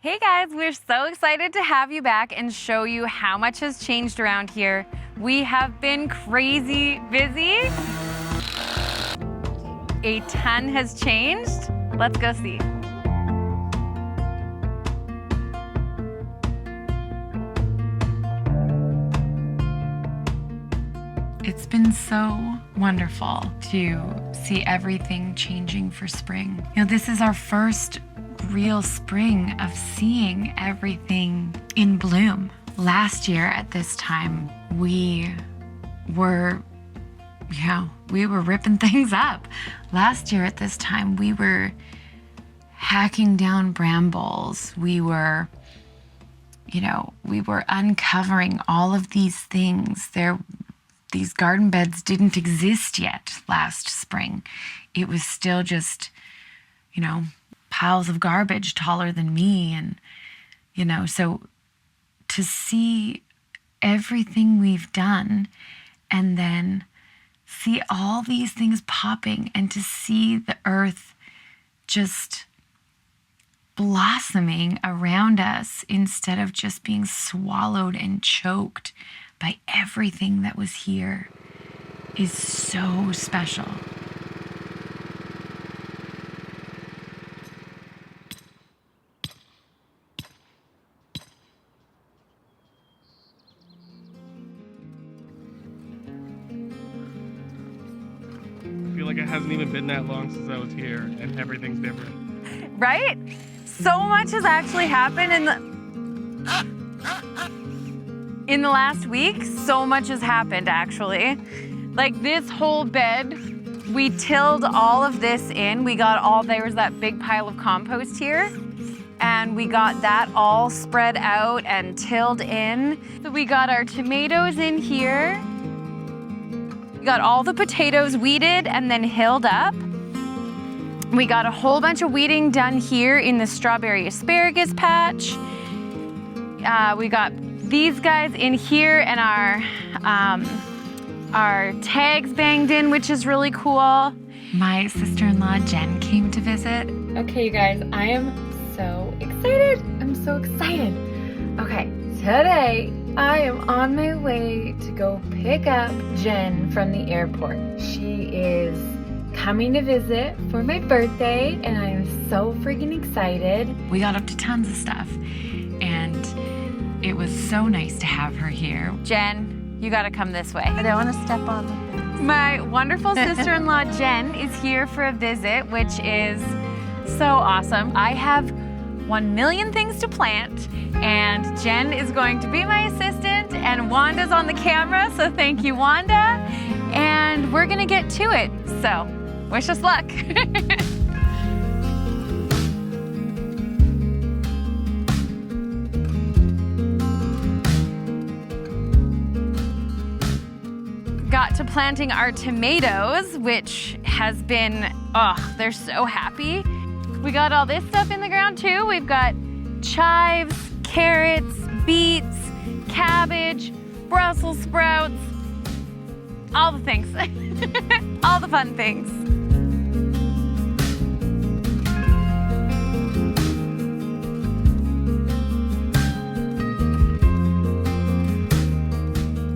Hey guys, we're so excited to have you back and show you how much has changed around here. We have been crazy busy. A ton has changed. Let's go see. It's been so wonderful to see everything changing for spring. You know, this is our first real spring of seeing everything in bloom. Last year at this time, we were ripping things up. Last year at this time, we were hacking down brambles. We were uncovering all of these things. These garden beds didn't exist yet last spring. It was still just, piles of garbage taller than me. And, so to see everything we've done and then see all these things popping and to see the earth just blossoming around us instead of just being swallowed and choked by everything that was here is so special. I feel like it hasn't even been that long since I was here and everything's different. Right? So much has actually happened in the last week. So much has happened actually. Like this whole bed, we tilled all of this in. There was that big pile of compost here and we got that all spread out and tilled in. So we got our tomatoes in here. We got all the potatoes weeded and then hilled up. We got a whole bunch of weeding done here in the strawberry asparagus patch. We got these guys in here and our tags banged in, which is really cool. My sister-in-law Jen came to visit. Okay, you guys, I am so excited. I'm so excited. Okay, today I am on my way to go pick up Jen from the airport. She is coming to visit for my birthday and I am so freaking excited. We got up to tons of stuff and it was so nice to have her here. Jen, you gotta come this way. I don't want to step on the things. My wonderful sister-in-law Jen is here for a visit, which is so awesome. I have 1 million things to plant and Jen is going to be my assistant and Wanda's on the camera, so thank you, Wanda. And we're gonna get to it, so wish us luck. Got to planting our tomatoes, which has been, they're so happy. We got all this stuff in the ground too. We've got chives, carrots, beets, cabbage, Brussels sprouts, all the things, all the fun things.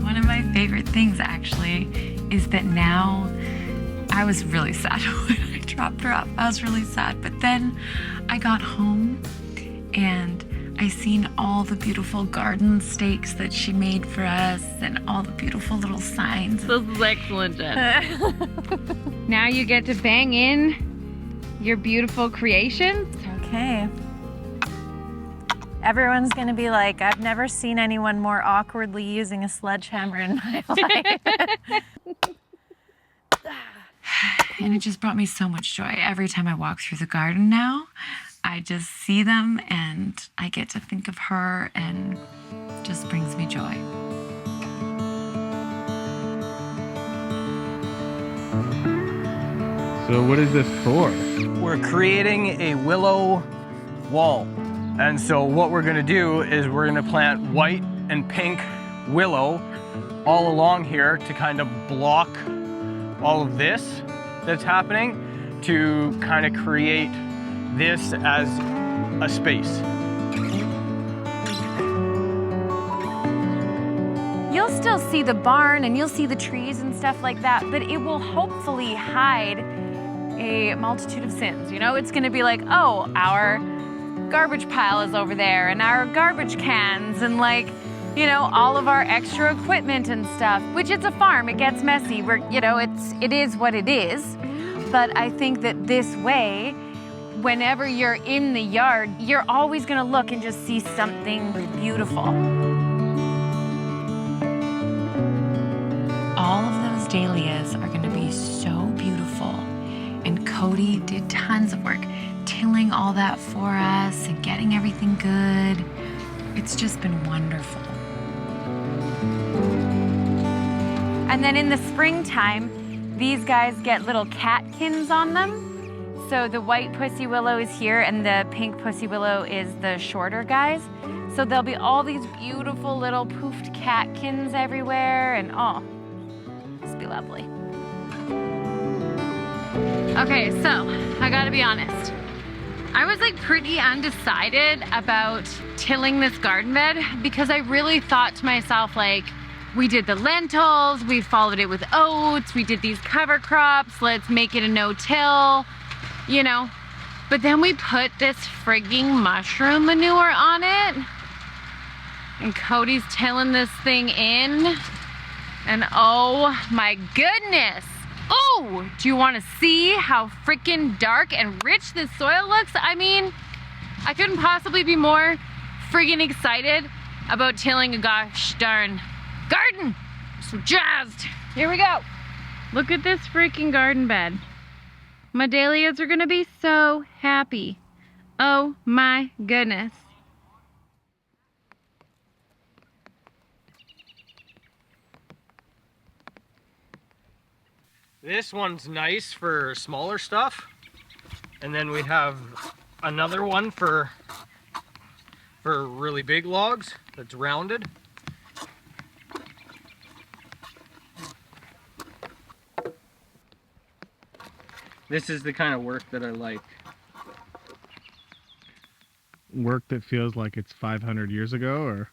One of my favorite things actually is that now I was really sad when I dropped her off. I was really sad, but then I got home and I seen all the beautiful garden stakes that she made for us and all the beautiful little signs. This is excellent, Jen. Now you get to bang in your beautiful creations. Okay. Everyone's going to be like, I've never seen anyone more awkwardly using a sledgehammer in my life. And it just brought me so much joy. Every time I walk through the garden now, I just see them and I get to think of her and it just brings me joy. So what is this for? We're creating a willow wall. And so what we're gonna do is we're gonna plant white and pink willow all along here to kind of block all of this that's happening, to kind of create this as a space. you'll still see the barn and you'll see the trees and stuff like that, but it will hopefully hide a multitude of sins. You know, it's gonna be like, oh, our garbage pile is over there and our garbage cans and like, you know, all of our extra equipment and stuff, which it's a farm, it gets messy. You know, it is what it is. But I think that this way, whenever you're in the yard, you're always gonna look and just see something beautiful. All of those dahlias are gonna be so beautiful. And Cody did tons of work, tilling all that for us and getting everything good. It's just been wonderful. And then in the springtime, these guys get little catkins on them. So the white pussy willow is here and the pink pussy willow is the shorter guys. So there'll be all these beautiful little poofed catkins everywhere and oh, this will be lovely. Okay, so I gotta be honest. I was like pretty undecided about tilling this garden bed because I really thought to myself like, we did the lentils, we followed it with oats, we did these cover crops, let's make it a no-till, you know. But then we put this frigging mushroom manure on it. And Cody's tilling this thing in. And oh my goodness. Oh, do you want to see how freaking dark and rich this soil looks? I mean, I couldn't possibly be more friggin' excited about tilling a gosh darn garden. I'm so jazzed. Here we go. Look at this freaking garden bed. My dahlias are gonna be so happy. Oh my goodness. This one's nice for smaller stuff. And then we have another one for really big logs that's rounded. This is the kind of work that I like. Work that feels like it's 500 years ago, or?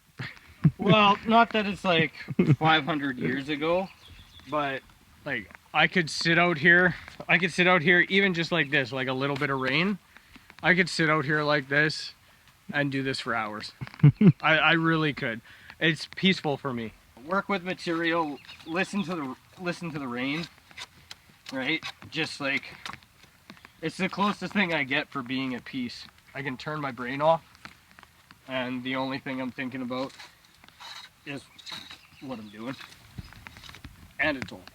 Well, not that it's like 500 years ago, but like I could sit out here even just like this, like a little bit of rain. I could sit out here like this and do this for hours. I really could. It's peaceful for me. Work with material, listen to the rain, right? Just like, it's the closest thing I get for being at peace. I can turn my brain off and the only thing I'm thinking about is what I'm doing. And it's old.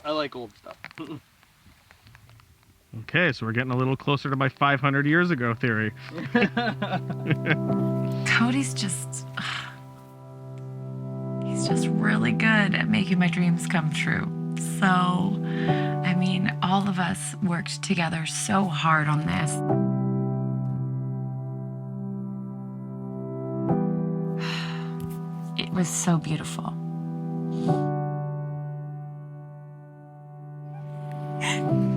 I like old stuff. Okay, so we're getting a little closer to my 500 years ago theory. Cody's just, he's just really good at making my dreams come true. So, I mean, all of us worked together so hard on this. It was so beautiful.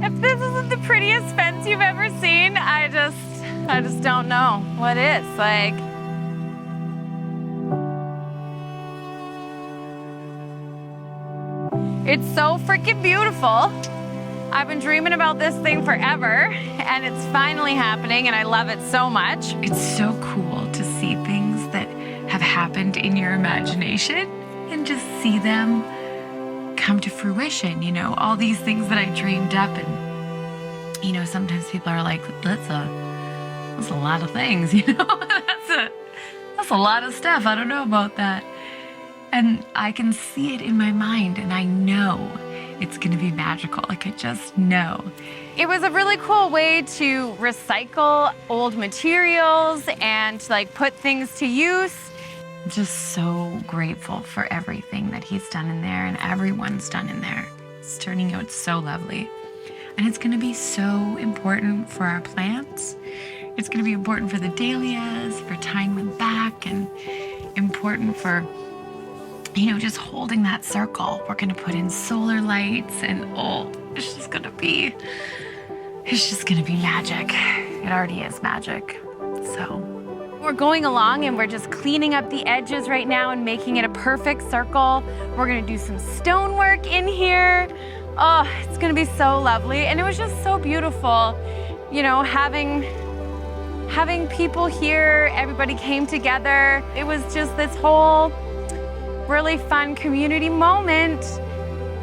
If this isn't the prettiest fence you've ever seen, I just don't know what is. Like, it's so freaking beautiful. I've been dreaming about this thing forever, and it's finally happening, and I love it so much. It's so cool to see things that have happened in your imagination and just see them come to fruition, you know, all these things that I dreamed up. And, you know, sometimes people are like, that's a lot of things, you know, that's a lot of stuff. I don't know about that. And I can see it in my mind and I know it's gonna be magical. Like, I just know. It was a really cool way to recycle old materials and like put things to use. I'm just so grateful for everything that he's done in there and everyone's done in there. It's turning out so lovely. And it's gonna be so important for our plants. It's gonna be important for the dahlias, for tying them back, and important for, you know, just holding that circle. We're gonna put in solar lights and it's just gonna be magic. It already is magic. So We're going along and we're just cleaning up the edges right now and making it a perfect circle. We're gonna do some stonework in here. Oh, it's gonna be so lovely. And it was just so beautiful, you know, having people here, everybody came together. It was just this whole really fun community moment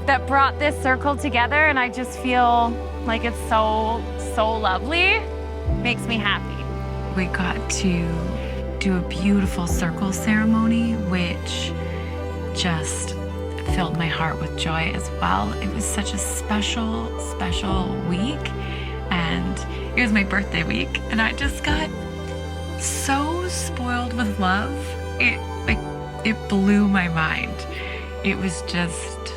that brought this circle together, and I just feel like it's so lovely. Makes me happy. We got to do a beautiful circle ceremony, which just filled my heart with joy as well. It was such a special week, and it was my birthday week, and I just got so spoiled with love. It blew my mind. It was just,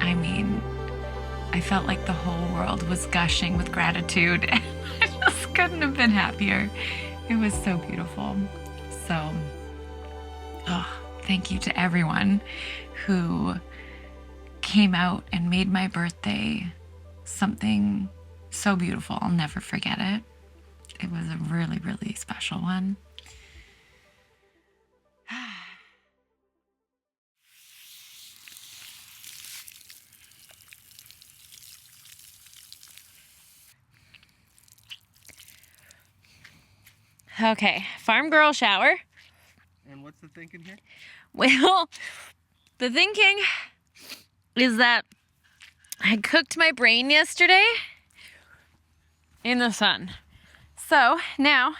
I mean, I felt like the whole world was gushing with gratitude, and I just couldn't have been happier. It was so beautiful. So, thank you to everyone who came out and made my birthday something so beautiful. I'll never forget it. It was a really, really special one. Okay, farm girl shower. And what's the thinking here? Well, the thinking is that I cooked my brain yesterday in the sun. So now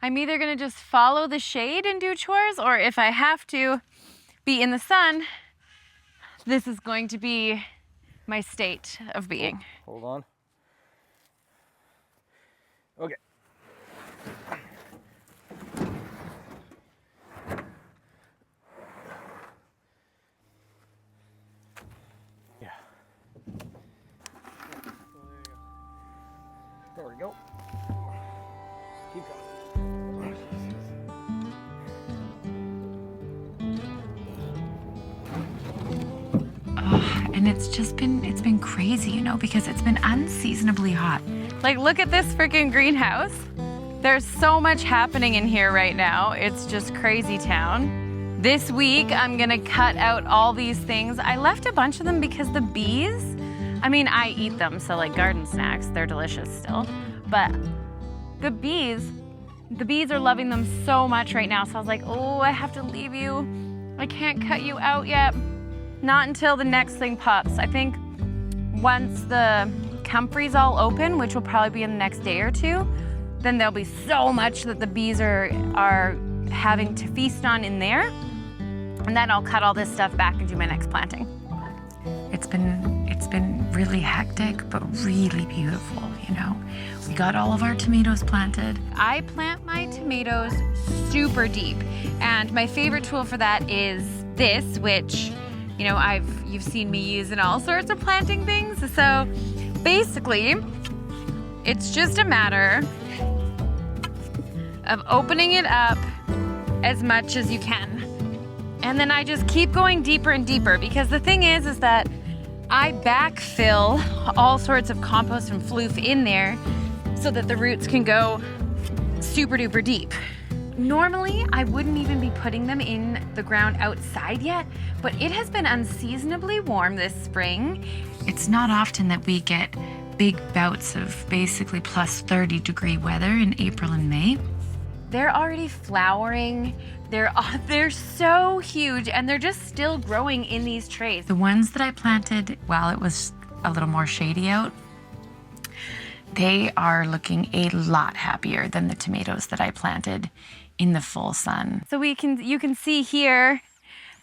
I'm either gonna just follow the shade and do chores, or if I have to be in the sun, this is going to be my state of being. Hold on. Okay. Yeah. There we go. Keep going. And it's been crazy, you know, because it's been unseasonably hot. Like, look at this freaking greenhouse. There's so much happening in here right now. It's just crazy town. This week, I'm gonna cut out all these things. I left a bunch of them because the bees, I mean, I eat them, so like garden snacks, they're delicious still. But the bees are loving them so much right now. So I was like, oh, I have to leave you. I can't cut you out yet. Not until the next thing pops. I think once the comfrey's all open, which will probably be in the next day or two, then there'll be so much that the bees are having to feast on in there. And then I'll cut all this stuff back and do my next planting. It's been really hectic, but really beautiful, you know. We got all of our tomatoes planted. I plant my tomatoes super deep, and my favorite tool for that is this, which, you know, you've seen me use in all sorts of planting things. So basically, it's just a matter of opening it up as much as you can. And then I just keep going deeper and deeper, because the thing is that I backfill all sorts of compost and floof in there so that the roots can go super duper deep. Normally, I wouldn't even be putting them in the ground outside yet, but it has been unseasonably warm this spring. It's not often that we get big bouts of basically plus 30-degree weather in April and May. They're already flowering. They're so huge, and they're just still growing in these trays. The ones that I planted while it was a little more shady out, they are looking a lot happier than the tomatoes that I planted in the full sun. So you can see here,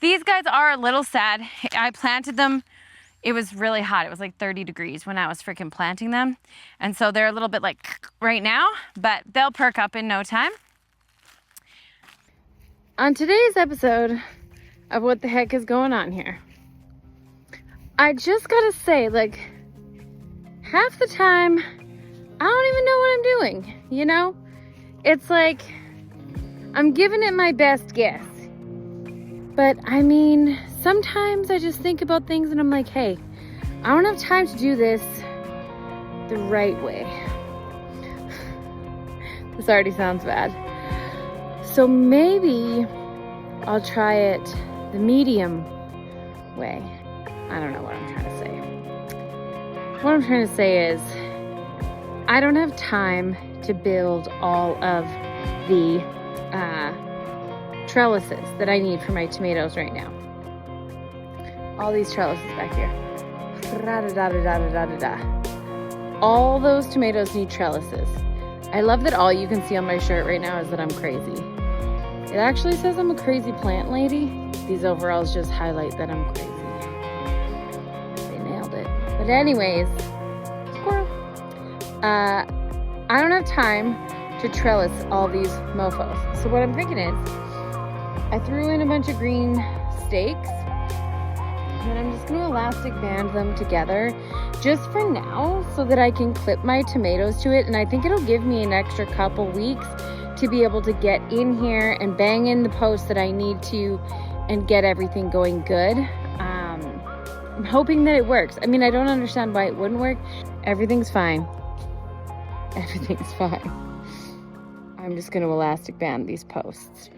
these guys are a little sad. I planted them, it was really hot. It was like 30 degrees when I was freaking planting them. And so they're a little bit like right now, but they'll perk up in no time. On today's episode of What the Heck is Going On Here, I just gotta say, like, half the time, I don't even know what I'm doing, you know? It's like, I'm giving it my best guess. But I mean, sometimes I just think about things and I'm like, hey, I don't have time to do this the right way. This already sounds bad. So maybe I'll try it the medium way. I don't know what I'm trying to say. What I'm trying to say is I don't have time to build all of the trellises that I need for my tomatoes right now. All these trellises back here. All those tomatoes need trellises. I love that all you can see on my shirt right now is that I'm crazy. It actually says I'm a crazy plant lady. These overalls just highlight that I'm crazy. They nailed it. But anyways, squirrel. I don't have time to trellis all these mofos. So what I'm thinking is, I threw in a bunch of green stakes, and then I'm just gonna elastic band them together just for now so that I can clip my tomatoes to it. And I think it'll give me an extra couple weeks to be able to get in here and bang in the posts that I need to and get everything going good. I'm hoping that it works. I mean, I don't understand why it wouldn't work. Everything's fine. Everything's fine. I'm just gonna elastic band these posts.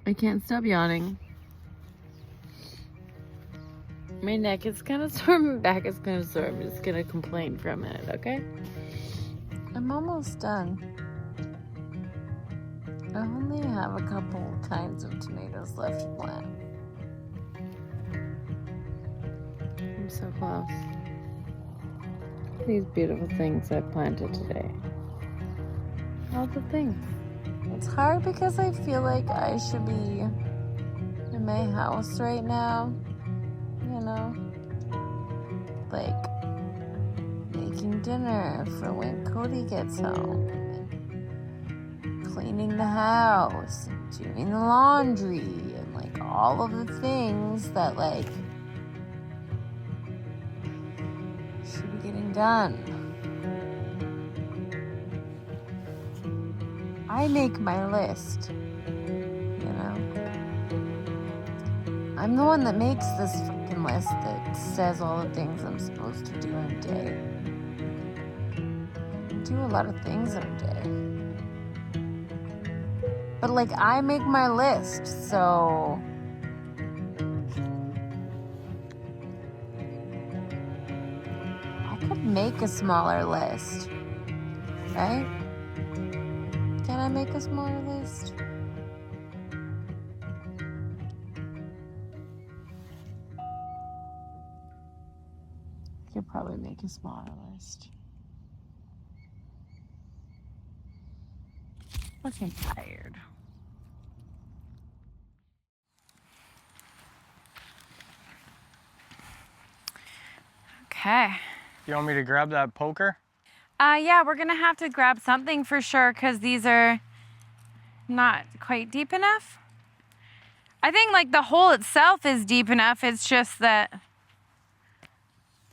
I can't stop yawning. My neck is kind of sore, my back is kind of sore. I'm just gonna complain for a minute, okay? I'm almost done. I only have a couple kinds of tomatoes left to plant. I'm so close. These beautiful things I planted today. All the things. It's hard because I feel like I should be in my house right now, you know? Like, making dinner for when Cody gets home, and cleaning the house, and doing the laundry, and like all of the things that like should be getting done. I make my list, you know? I'm the one that makes this fucking list that says all the things I'm supposed to do in a day. I do a lot of things in a day. But like, I make my list, so I could make a smaller list, right? Can I make a smaller list? I could probably make a smaller list. Looking tired. Okay. You want me to grab that poker? Yeah, we're gonna have to grab something for sure because these are not quite deep enough. I think like the hole itself is deep enough. It's just that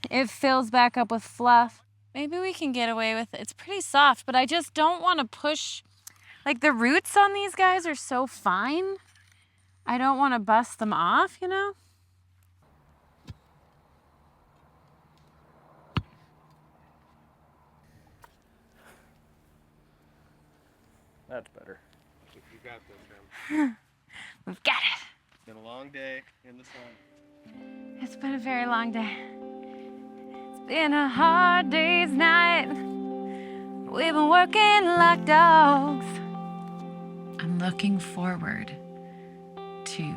it fills back up with fluff. Maybe we can get away with it. It's pretty soft, but I just don't want to push. Like the roots on these guys are so fine. I don't want to bust them off, you know? That's better. You got this, Sam. We've got it. It's been a long day in the sun. It's been a very long day. It's been a hard day's night. We've been working like dogs. I'm looking forward to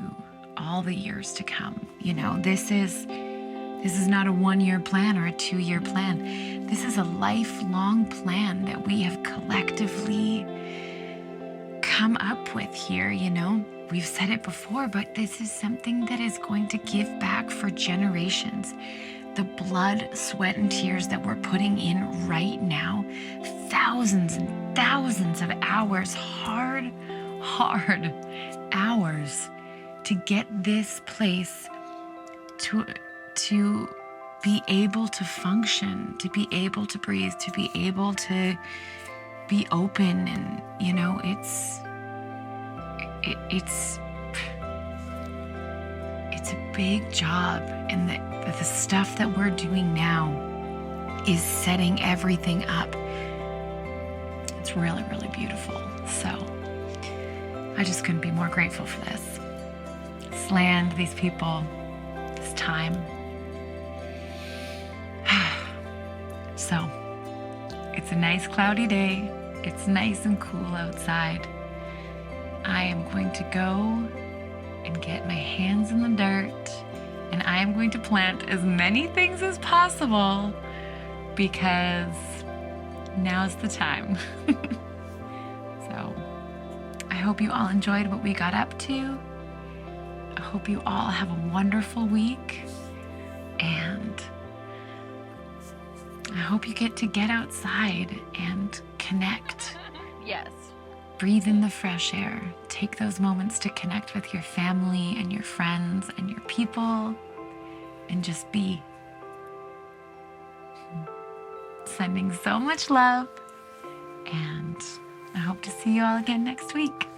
all the years to come. You know, this is not a 1-year plan or a 2-year plan. This is a lifelong plan that we have collectively come up with here, you know. We've said it before, but this is something that is going to give back for generations. The blood, sweat, and tears that we're putting in right now, thousands and thousands of hours, hard hours to get this place to be able to function, to be able to breathe, to be able to be open. And, you know, it's a big job, and the stuff that we're doing now is setting everything up. It's really, really beautiful. So I just couldn't be more grateful for this. This land, these people, this time. So it's a nice cloudy day. It's nice and cool outside. I am going to go and get my hands in the dirt, and I am going to plant as many things as possible because now's the time. So I hope you all enjoyed what we got up to. I hope you all have a wonderful week, and I hope you get outside and connect. Yes. Breathe in the fresh air. Take those moments to connect with your family and your friends and your people, and just be. Sending so much love, and I hope to see you all again next week.